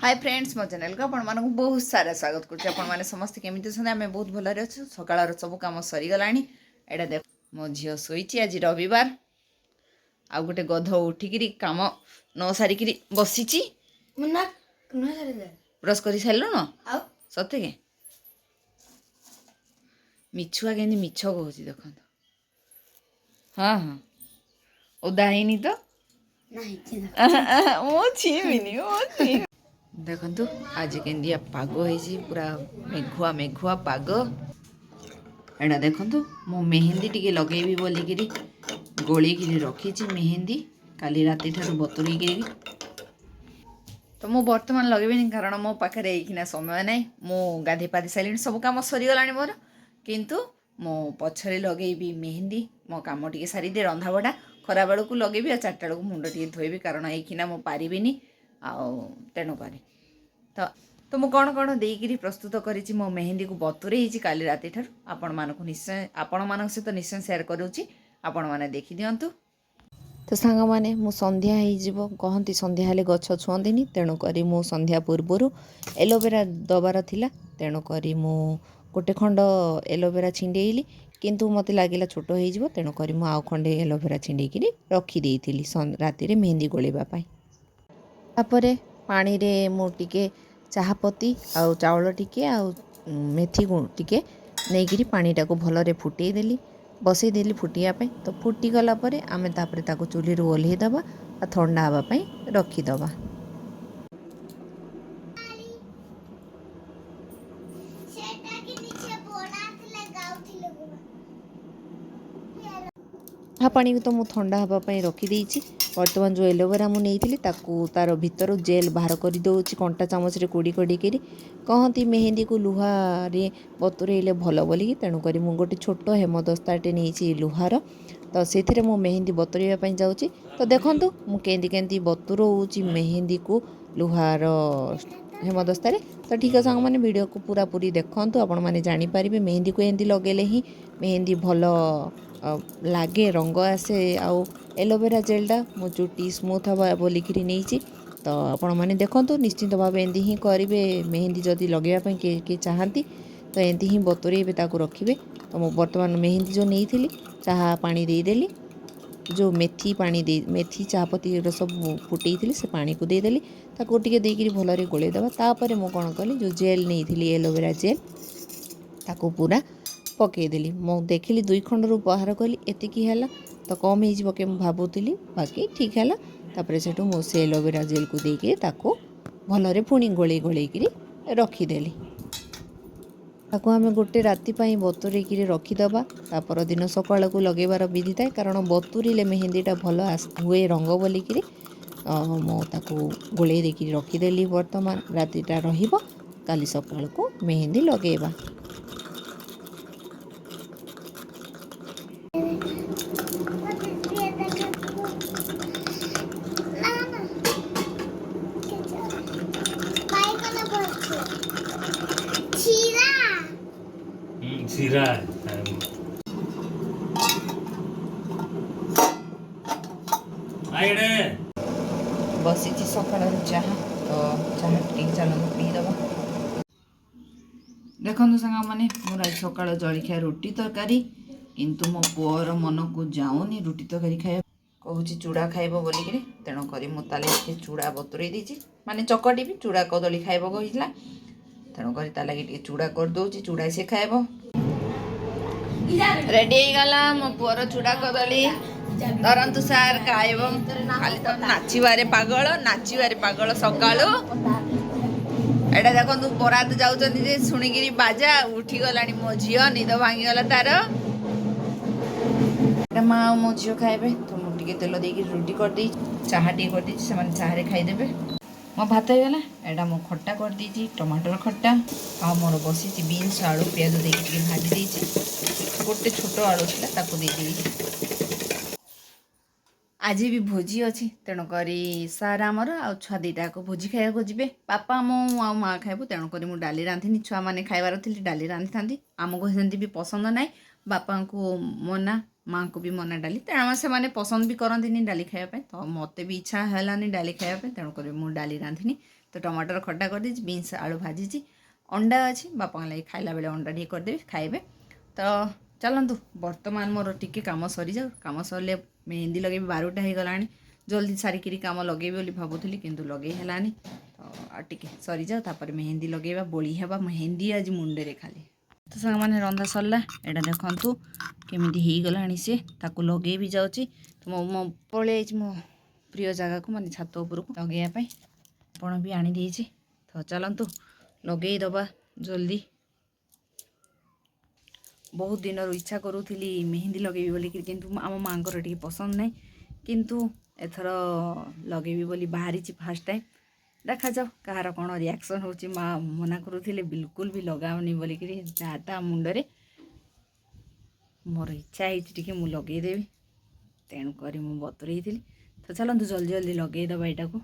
Hi friends मो channel को आपण मानक बहुत सारा स्वागत करछी। आपण माने समस्त केमिति छन आमे बहुत भलरे अछु। सकाळर सब काम सरी गलानी। एडा देख मो झियो सोईची आज रविवार आ गोटे गध उठिकिरी काम न सारिकिरी बसीची। मुन्ना न सारी दे ब्रश करी सारलो न आ सते के मिछुआ केनी मिछ कहूची देखन। हां हां ओदा हेनी तो नहीं चिना ओ छीमिनी ओ छी देखंतु आज केंदिया पाग होइसी पूरा मेघुआ मेघुआ पाग। एडा देखंतु मो मेहंदी टिके लगेबी बोलिकिरी गोळीकिरी रखीची मेहंदी काली राती ठारू बतुरीकिरी। तो मो वर्तमान लगेबिनी कारण मो पाखरे एखिना समय नै। मो गाधे पादी साइलिन सब काम सरी गलानी मोर, किंतु मो पछरे लगेबी मेहंदी। मो काम टिके सारी दे रंधा बढा खरा बेलकू लगेबी आ चारटा बेलकू मुंड टिके धोइबी कारण एखिना मो पारिबिनी आ तेणु करी तो मु कौन कौन देकिरी प्रस्तुत करिछि मो मेहंदी को बतुरेइछि काली राति ठार आपण मानक निश्चय आपण मानक सहित निश्चय शेयर करूछि। आपण माने देखि दियंतु। तो सांग माने मु संध्या हेइ जिवो कहंती संध्या हेले गछ छुअंदिनी, तेणु करी मु संध्या पूर्वरु एलोवेरा दबार थिला, तेणु करी मु गोटे खंड एलोवेरा छिंडेइली, किंतु मते लागिला छोटो हेइ जिवो, तेणु करी मु आउ खंडे एलोवेरा छिंडेइकिरी रखी देइथिली राति रे मेहंदी गोलेबा पई। तापरे पानी रे मु टिके चाहपत्ती आउ चाउल टिके आउ मेथी टिके नेइकिरी पानीटा को भलरे फुटेई देली, बसई देली फुटिया पे। तो फुटी गला परे आमे तापरे ताको चुली रो ओल्हेई दबा आ ठंडा हवा पई रखी दबा। हाँ पानी को तो मु ठंडा हवा पई रखी देइछि। वर्तमान जो एलोवेरा मु नेइथिली ताकू तार भीतर जेल बाहर करि दउछि कंटा चामच रे कोडी कोडी करी। कहंती मेहंदी को लुहा रे बतुरेइले भलो बोली, तेणु करी मु गोटे छोटो हेमदस्ताटे नेइछि लुहार। तो सेथिरे मु मेहंदी बतुरेइबा पई जाउछि। तो देखंतु मु केंदी केंदी बतुरउछि मेहंदी को लुहार हेमदस्तारे। तो ठीक है सांग माने वीडियो को पूरा पूरी देखंतु, आपण माने जानि परिबे मेहंदी को एंदी लगेले ही मेहंदी भलो लागे रंग आसे। आउ एलोवेरा जेलटा मो चुटी स्मूथ हवा बोलिकिरी नेइछि। तो आपण माने देखंतु निश्चित भाव एंदी ही करिवे मेहंदी जदि लगेबा पई के चाहंती तो एंदी ही बतुरेइबे ताकू रखिबे। तो मो वर्तमान मेहंदी जो नेइथिली चाहा पानी दे देली, जो मेथी पानी दे मेथी चाहपत्ती रो सब फुटेइथिली से पानी को दे देली, ताकू टिके देकिरी भलरे गोळेई दबा। तापरे मो कोन कली जो जेल नेइथिली एलोवेरा जेल ताकू पूरा पकई देली। मो देखिली दुई खंड रु बाहर कली एतिकी हैला, तो कम हेइ जिवो के मु भाबुतिली, बाकी ठीक हैला। तापरे सेटू मो से एलोवेरा जेल को देके ताकू भलरे पुणी गोळेई गोळेई किरी रखी देली। ताकू आमे गोटे राति पई बतुरेइकिरी रखी दबा। ता पर दिन सकाळ को लगेबार विधि थाए, कारण बतुरिले मेहंदीटा भल हुए रंग बोलिकिरी मो ताकू गोळेई देकिरी रखी देली। वर्तमान रातिटा रहिबो, काली सकाळ को मेहंदी लगेबा। जीरा आइडे बसी सकाळ चाह तो चाह टी चलो पी दबा। देखंतु सांगा माने मोर आज सकाळ जळखिया रोटी तरकारी, किंतु मो पुअर मन को जाउनी रोटी तरकारी खाए कहूची चूड़ा खाइबो बोलिकिरी, तेणु करी मु ताले चूड़ा बतुरेई दीची। माने चकटी भी चूड़ा कदली खाइबो कहिला, तेणु करी ता लागि टिके चूड़ा कर दोची, चूड़ा से खाइबो। रेडी हो गला मो पुअर चूड़ा कदली धरंतु सार खाइबो। खाली तो नाचिबारे पागल सकाळो। एटा देखो बरात जाऊँगी जे शुणिकी बाजा उठी गलानी मो झील निद भांगी गला तार। माँ आ मो झील खाइबे, तो मुझे तेल देकी रुटी कर दी, चाहा टी कर दी, से चाहे खाईदेवे। मो भात हो गला। एटा मो खट्टा कर दी, टमाटर खट्टा आ मोर बसी बीन्स आलू पियाज देकी भाजी देती। गोटे छोट आलू था ताको दे दी। आज भी भोजी अच्छी, तेणुक सार आमर आ छुआ दुटा को भोजी खाइबा जी। बापा मो आ माँ खाइबू, तेणुक मुझे डाली रांधिनी। छुआ मैंने खाइबार थी डाली रांधि था। आमको सेमती भी पसंद ना, बापा को मना, माँ को भी मना डाली, तेणु से पसंद भी करती डाली खाइबा। तो मत भी इच्छा है डाली खाइबा, तेणुक मुझे डाली रांधिनी। तो टमाटर खटा कर दीजिए, बीन्स आलू भाजी, अंडा अच्छी बापा लगे खाइला बेले अंडा टे करदेवी खाइबे। तो चलतु बर्तमान मोर टिके कम सरी जाऊ, कम सरले मेहंदी लगे 12टा हो गला, जल्दी सारिकी कम लगे बोली भावुली किंतु लगे हेलानी। तो आटे सरी जाऊ तापर मेहंदी लगेगा बोली हेबा मेहंदी आज मुंडे खाली। तो सांग मैंने रंधा सरला एटा देखु केमी होगला सी ताकू लगे भी जाऊँगी। तो मो पलि मो प्रिय जगह को मैंने छात उपरको लगेवाई आपण भी आनी देछि। तो चलतु लगे दबा जल्दी। बहुत दिन इच्छा करूली मेहंदी लगेबी बोली किंतु आम माँ टे पसंद नहीं, किंतु एथर लगेबी बोली बाहरी फास्ट टाइम देखा जाओ कहार कौन रिएक्शन होची। माँ मना करुले बिल्कुल भी लगाओनी बोलिक जहाँ मुंडे मोर इच्छा है मु लगेदेवी तेणुक मु बतुरई थी। तो चलतु जल्दी जल्दी लगेदबा यहाँ को।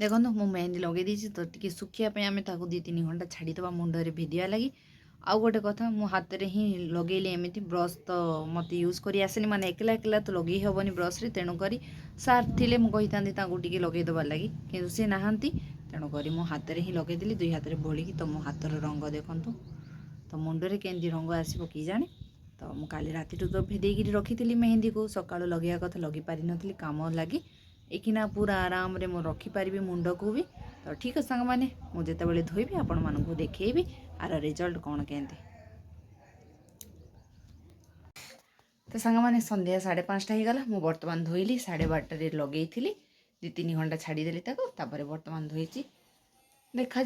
देखो मु मेहंदी लगे दी तो टी सुखापी आम 2-3 घंटा छाड़ीदबा मुंडे भेदिया लगी। आउ गोटे कथा मो हाथ में ही लगेली एमती ब्रश तो मत यूज कर आसेनी माने एकला एकला तो लगे हेबनी ब्रश रे तेणुक सार थिले मु कही था टी लगेदबार लगी कि सी नहांती तेणुक मो हाथ में ही लगेदेली 2 हाथ में बोलिकी। तो मो हाथर रंग देखु तो मुंडे केमती रंग आसो कि जाने। तो मु काली राति तो भेदेक रखी मेहंदी को सका लगे कथा लगे पारि नी कम लगी एकिना पूरा आराम रे मु रखिपारि मुंड को भी। तो ठीक है सांग मैंने मुझे धोबी आपण मानू देखेबी आर रिजल्ट कौन केंते। तो सांग मैंने संध्या 5:30 हो गला मु बर्तमान धोइली 12:30 लगे 2-3 घंटा छाड़ीदेली तापर बर्तमान धोईची देखा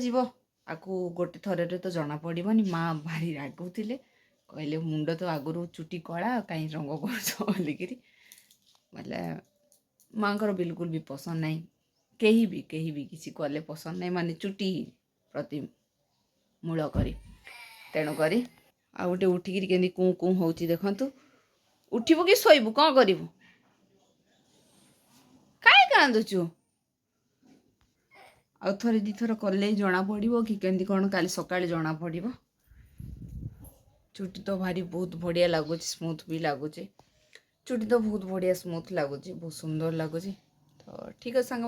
आकु गोटे थर तो जना पड़ोनी। माँ भारी रागुले कहले मुंड तो आगुरी चुटी कला कहीं रंग कर बोले माँ को बिल्कुल भी पसंद नहीं, कहीं भी किसी कले पसंद नहीं माने चुटी प्रति मूल करी तेणुक आ गोटे उठिकी केमी कूँ कूँ हो देखु उठबू कि शोबू कौन करू कहीं कांदुचु आउ थे 2 थर कले जना पड़ो कि केमती कौन काली सकाଳେ जना पड़ो। चुटी तो भारी बहुत बढ़िया लगुच स्मूथ भी लगुच चुटी तो बहुत बढ़िया स्मूथ लगुच बहुत सुंदर लगुच। तो ठीक है सांग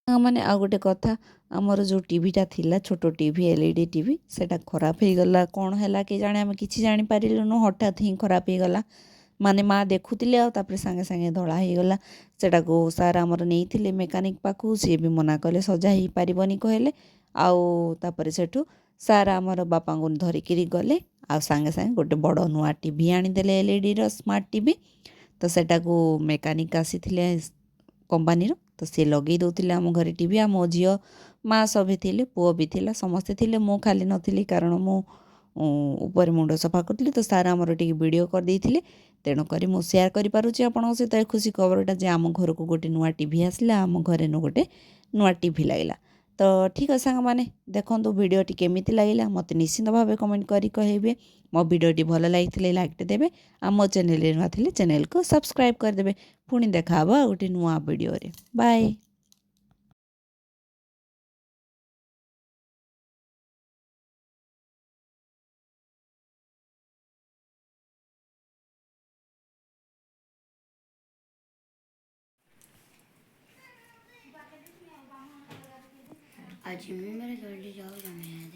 मैंने आ गोटे कथा आमर जो टीवीटा थिला छोटो टीवी एलईडी टीवी सेटा खराब हो गला कौन है कि जाने आम कि जापारूँ हठात ही खराब हो गला माने माँ देखुले आउे सांगे सांगे धला हो गला सेटा को सार आमर नहीं मेकानिक पाखु सी भी मना कले सजा ही पारबनी कहले आउे सेठू सार आमर बापा को धरिकी गले आ सांगे सांगे गोटे बड़ नुआ टीवी आनीदे एलईडी स्मार्ट टीवी। तो सेटा को मेकानिक आसी कंपानी तो सी लगे दौले आम घर टीवी आ मो झी माँ सभी थे पुओ भी थिला समस्ते थे मु खाली नी कारण मु ऊपर मुंड सफा करी। तो सार आमर टी वीडियो करदे तेणुक मु सेयार करुच्ची आप सहित खुशी खबरटा जे आम घर को गोटे नुआ टीवी आसला आम घरे नु गोटे नुआ टीवी लगला। तो ठीक है सांग मैंने देखो भिडटी केमी लगे मत निश्चिंत भाव कमेंट करी कहे मो भिडटी भल लगी लाइक देवे आम चैनल नुआ थे चैनल को सब्सक्राइब करदे। पुणी देखा गोटे नुआ वीडियो रे बाय। आज मैं मेरे जल्दी जाओ जाने